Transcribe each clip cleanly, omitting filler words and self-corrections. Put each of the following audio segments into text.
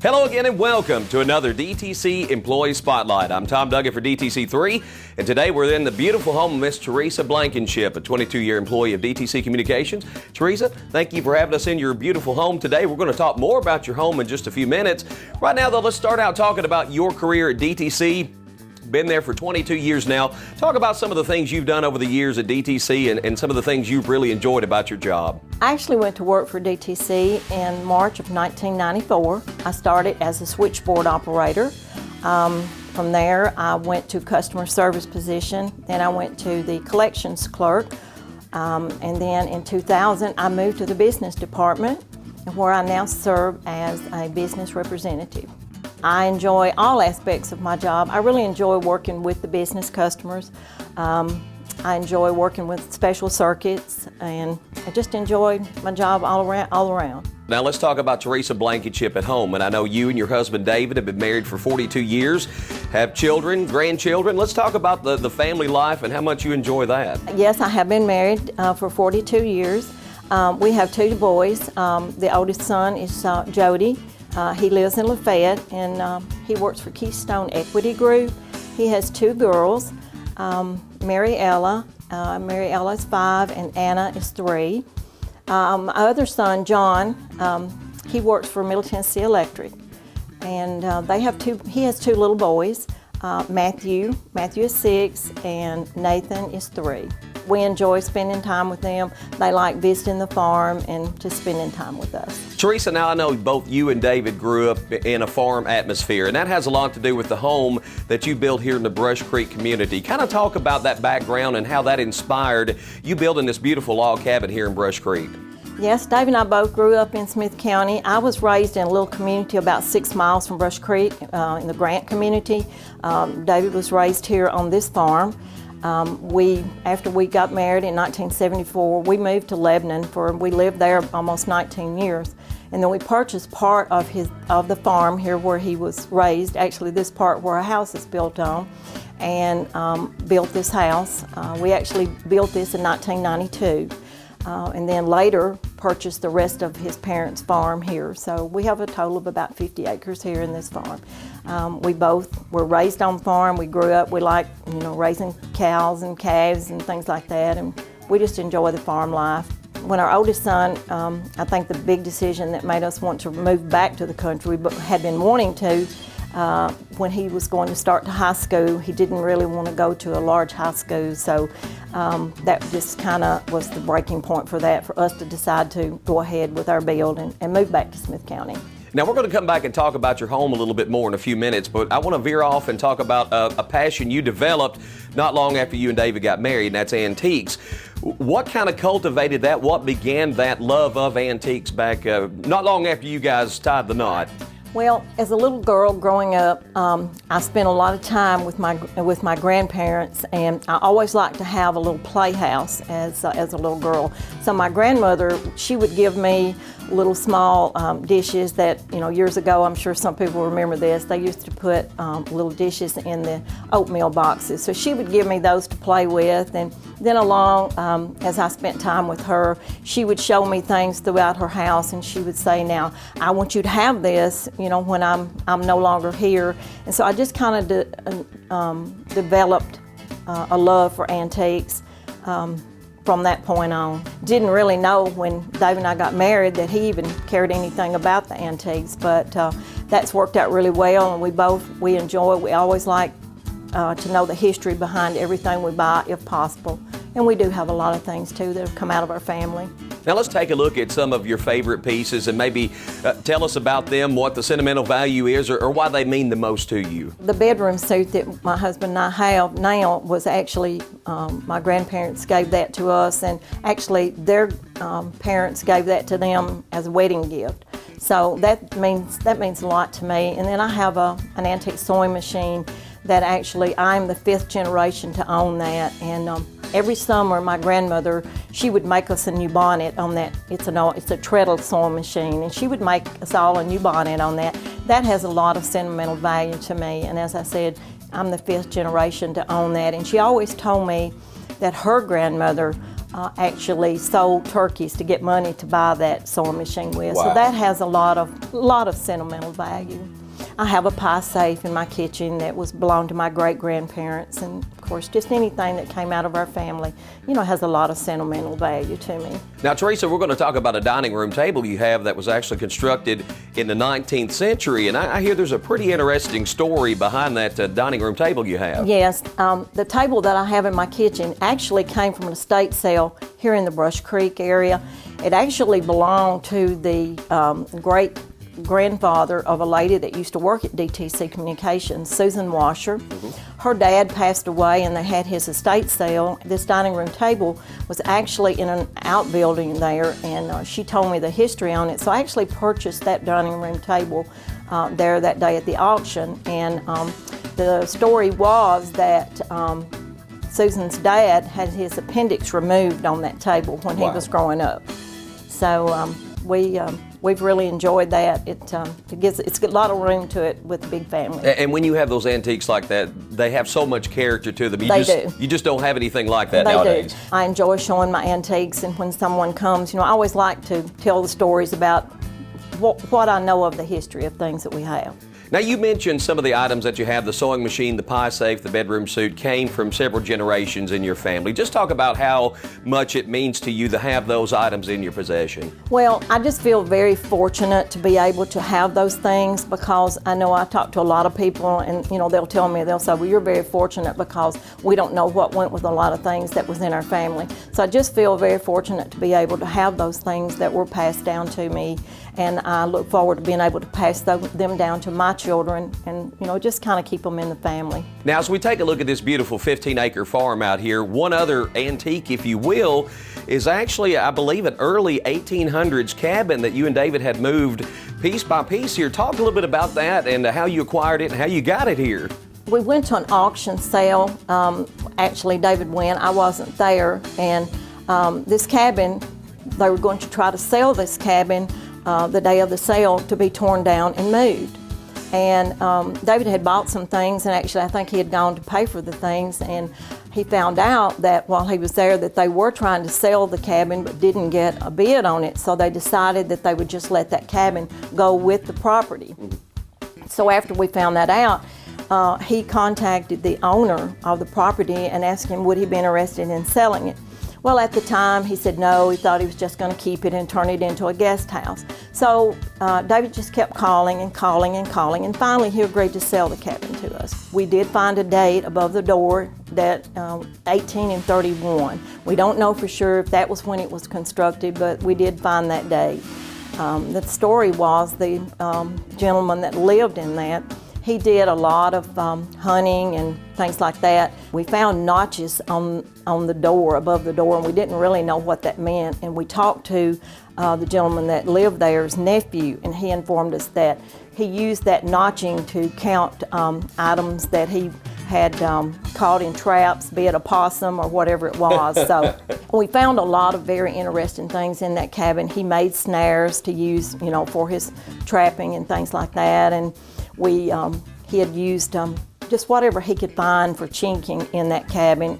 Hello again and welcome to another DTC Employee Spotlight. I'm Tom Duggett for DTC3, and today we're in the beautiful home of Miss Teresa Blankenship, a 22-year employee of DTC Communications. Teresa, thank you for having us in your beautiful home today. We're going to talk more about your home in just a few minutes. Right now, though, let's start out talking about your career at DTC. Been there for 22 years now. Talk about some of the things you've done over the years at DTC and some of the things you've really enjoyed about your job. I actually went to work for DTC in March of 1994. I started as a switchboard operator. From there, I went to customer service position. Then I went to the collections clerk. And then in 2000, I moved to the business department, where I now serve as a business representative. I enjoy all aspects of my job. I really enjoy working with the business customers. I enjoy working with special circuits, and I just enjoy my job all around. Now let's talk about Teresa Blankenship at home. And I know you and your husband David have been married for 42 years, have children, grandchildren. Let's talk about the family life and how much you enjoy that. Yes, I have been married for 42 years. We have two boys. The oldest son is Jody. He lives in Lafayette, and he works for Keystone Equity Group. He has two girls, Mary Ella. Mary Ella is 5, and Anna is 3. My other son, John, he works for Middle Tennessee Electric, and he has two little boys. Matthew is 6, and Nathan is 3. We enjoy spending time with them. They like visiting the farm and just spending time with us. Teresa, now I know both you and David grew up in a farm atmosphere, and that has a lot to do with the home that you built here in the Brush Creek community. Kind of talk about that background and how that inspired you building this beautiful log cabin here in Brush Creek. Yes, Dave and I both grew up in Smith County. I was raised in a little community about 6 miles from Brush Creek in the Grant community. David was raised here on this farm. After we got married in 1974, we moved to Lebanon. We lived there almost 19 years. And then we purchased part of the farm here where he was raised, actually this part where a house is built on, and built this house. We actually built this in 1992. And then later purchased the rest of his parents' farm here. So we have a total of about 50 acres here in this farm. We both were raised on the farm. We grew up, we like raising cows and calves and things like that, and we just enjoy the farm life. When our oldest son, I think the big decision that made us want to move back to the country, but had been wanting to, when he was going to start to high school, he didn't really want to go to a large high school, so that just kind of was the breaking point for us to decide to go ahead with our build and move back to Smith County. Now we're going to come back and talk about your home a little bit more in a few minutes, but I want to veer off and talk about a passion you developed not long after you and David got married, and that's antiques. What kind of cultivated that? What began that love of antiques back not long after you guys tied the knot? Well, as a little girl growing up, I spent a lot of time with my grandparents, and I always liked to have a little playhouse as a little girl. So my grandmother, she would give me little small dishes that, years ago, I'm sure some people remember this, they used to put little dishes in the oatmeal boxes. So she would give me those to play with, and then as I spent time with her, she would show me things throughout her house, and she would say, now, I want you to have this, when I'm no longer here. And so I just kind of developed a love for antiques from that point on. Didn't really know when Dave and I got married that he even cared anything about the antiques, but that's worked out really well, and we enjoy it. We always like to know the history behind everything we buy if possible. And we do have a lot of things too that have come out of our family. Now let's take a look at some of your favorite pieces and maybe tell us about them, what the sentimental value is, or why they mean the most to you. The bedroom suit that my husband and I have now was actually, my grandparents gave that to us, and actually their parents gave that to them as a wedding gift. So that means a lot to me. And then I have an antique sewing machine that actually I'm the 5th generation to own that, and every summer my grandmother, she would make us a new bonnet on that. It's a treadle sewing machine, and she would make us all a new bonnet on that. That has a lot of sentimental value to me, and as I said, I'm the 5th generation to own that. And she always told me that her grandmother actually sold turkeys to get money to buy that sewing machine with. Wow. So that has a lot of sentimental value. I have a pie safe in my kitchen that belonged to my great-grandparents, and of course just anything that came out of our family, has a lot of sentimental value to me. Now, Teresa, we're going to talk about a dining room table you have that was actually constructed in the 19th century, and I hear there's a pretty interesting story behind that dining room table you have. Yes, the table that I have in my kitchen actually came from an estate sale here in the Brush Creek area. It actually belonged to the great-grandfather of a lady that used to work at DTC Communications, Susan Washer. Her dad passed away and they had his estate sale. This dining room table was actually in an outbuilding there, and she told me the history on it. So I actually purchased that dining room table there that day at the auction, and the story was that Susan's dad had his appendix removed on that table when he was growing up. So we've really enjoyed that. It's got a lot of room to it with a big family. And when you have those antiques like that, they have so much character to them. You just don't have anything like that nowadays. They do. I enjoy showing my antiques, and when someone comes, I always like to tell the stories about what I know of the history of things that we have. Now, you mentioned some of the items that you have, the sewing machine, the pie safe, the bedroom suit, came from several generations in your family. Just talk about how much it means to you to have those items in your possession. Well, I just feel very fortunate to be able to have those things, because I know I talk to a lot of people, and they'll say, well, you're very fortunate because we don't know what went with a lot of things that was in our family. So I just feel very fortunate to be able to have those things that were passed down to me, and I look forward to being able to pass them down to my children, and just kind of keep them in the family. Now, as we take a look at this beautiful 15-acre farm out here, one other antique, if you will, is actually, I believe, an early 1800s cabin that you and David had moved piece by piece here. Talk a little bit about that and how you acquired it and how you got it here. We went to an auction sale. Actually, David went. I wasn't there. And this cabin, they were going to try to sell this cabin the day of the sale to be torn down and moved. And David had bought some things, and actually I think he had gone to pay for the things, and he found out that while he was there that they were trying to sell the cabin but didn't get a bid on it, so they decided that they would just let that cabin go with the property. So after we found that out, he contacted the owner of the property and asked him would he be interested in selling it. Well, at the time, he said no. He thought he was just going to keep it and turn it into a guest house. So David just kept calling and calling and calling, and finally he agreed to sell the cabin to us. We did find a date above the door that 1831. We don't know for sure if that was when it was constructed, but we did find that date. The story was the gentleman that lived in that, he did a lot of hunting and things like that. We found notches on the door, above the door, and we didn't really know what that meant. And we talked to the gentleman that lived there's nephew, and he informed us that he used that notching to count items that he had caught in traps, be it a possum or whatever it was. So we found a lot of very interesting things in that cabin. He made snares to use, for his trapping and things like that. And he had used just whatever he could find for chinking in that cabin,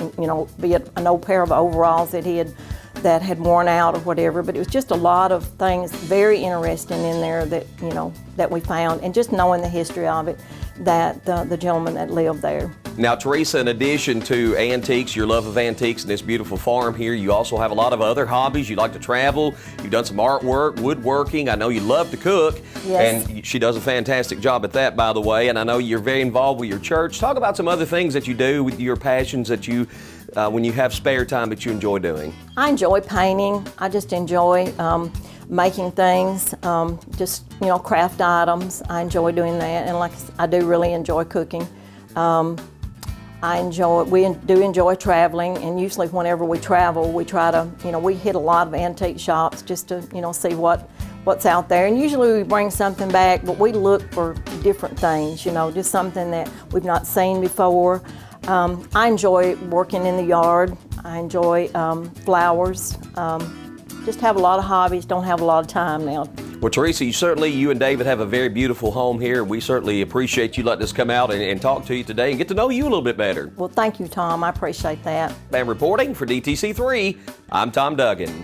be it an old pair of overalls that had worn out or whatever. But it was just a lot of things very interesting in there that we found, and just knowing the history of it, that the gentleman that lived there. Now, Teresa, in addition to antiques, your love of antiques and this beautiful farm here, you also have a lot of other hobbies. You like to travel. You've done some artwork, woodworking. I know you love to cook. Yes. And she does a fantastic job at that, by the way. And I know you're very involved with your church. Talk about some other things that you do with your passions that you, when you have spare time, that you enjoy doing. I enjoy painting. I just enjoy making things, craft items. I enjoy doing that, and I do really enjoy cooking. We do enjoy traveling, and usually whenever we travel, we try to, we hit a lot of antique shops just to, see what's out there. And usually we bring something back, but we look for different things, just something that we've not seen before. I enjoy working in the yard. I enjoy flowers. Just have a lot of hobbies, don't have a lot of time now. Well, Teresa, you and David have a very beautiful home here. We certainly appreciate you letting us come out and talk to you today and get to know you a little bit better. Well, thank you, Tom. I appreciate that. And reporting for DTC3, I'm Tom Duggan.